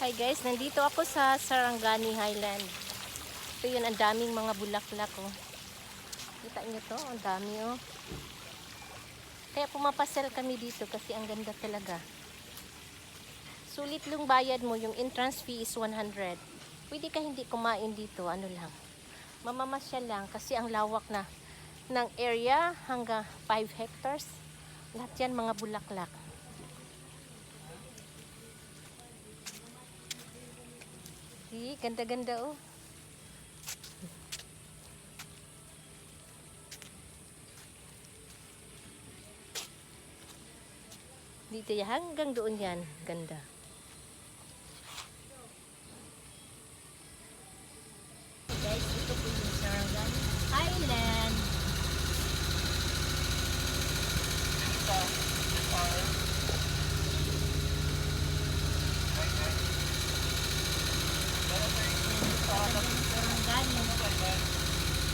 Hi guys, nandito ako sa Sarangani Highland. Ito yun, ang daming mga bulaklak oh. Kita nyo to, ang dami oh. Kaya pumapasel kami dito kasi ang ganda talaga. Sulit lang bayad mo, yung entrance fee is 100. Pwede ka hindi kumain dito, ano lang. Mamamasyal lang kasi ang lawak na ng area hanggang 5 hectares. Lahat yan mga bulaklak. Ganda-ganda oh. Dito yan, hanggang doon yan. Ganda. So guys, ito po yung Sarangani Highland. Sarangani.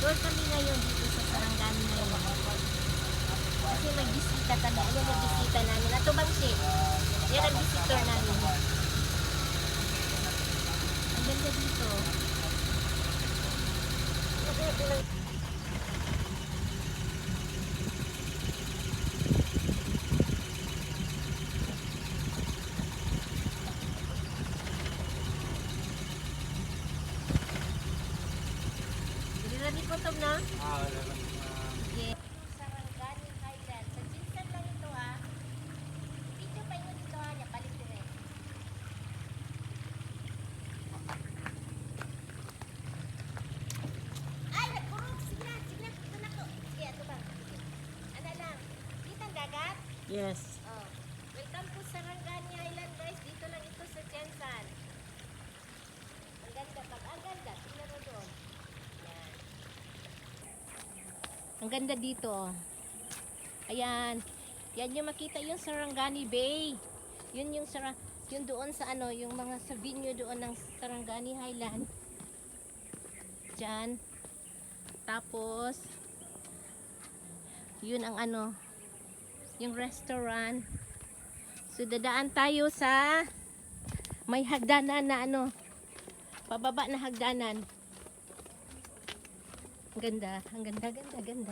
Doon kami ngayon dito sa Sarangani ngayon. Kasi may bisita kami. Ayan ang bisita namin. Ato bang si? Yan ang visitor namin. Ang ganda dito. Hindi na di putom na? Okay. Sarangani Highland. Sa Jinsan lang ito ha. Video pa yun dito ha. Palit din eh. Ay, nagkurog. Sige na. Ito na ko. Sige, ito ba? Ano lang. Dito ang dagat? Yes. Oh. Welcome to Sarangani Highland guys. Dito lang ito sa Jinsan. Ang ganda. Ang ganda. Tingnan mo doon. Yan. Ang ganda dito oh. Ayan. Yan yung makita yung Sarangani Bay. Yun yung yung doon sa ano, yung mga sa vinyo doon ng Sarangani Highland. Diyan. Tapos yun ang ano, yung restaurant. So dadaan tayo sa may hagdanan na ano, pababa na hagdanan. Ang ganda, ang ganda, ganda, ganda.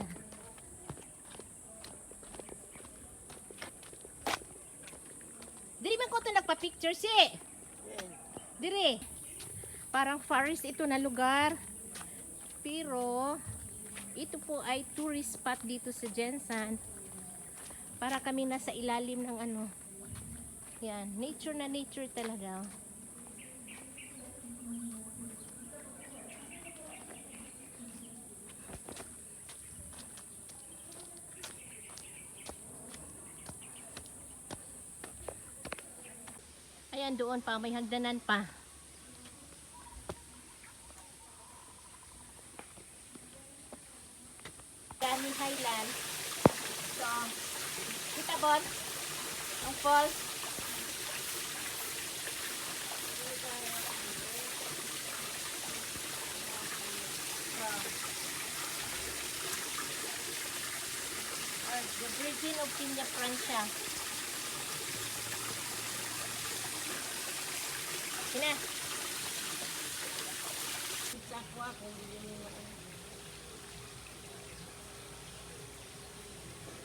Diri man ko ito nagpa-picture si. Diri. Parang forest ito na lugar. Pero ito po ay tourist spot dito sa Jinsan. Para kami nasa ilalim ng ano. Yan, nature na nature talaga. Ayan, doon pa, may hagdanan pa. Sarangani Highland. So, kita bon? Ang falls. The Virgin of Piña Francia. Sina?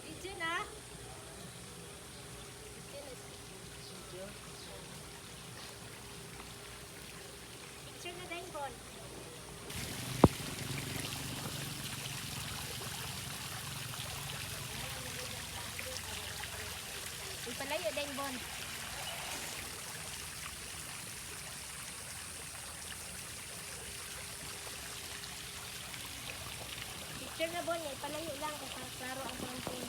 Ije na? Picture na din bon. Ipalayo din bon. Picture na bon, ipalayo lang kasi klaro ang konti.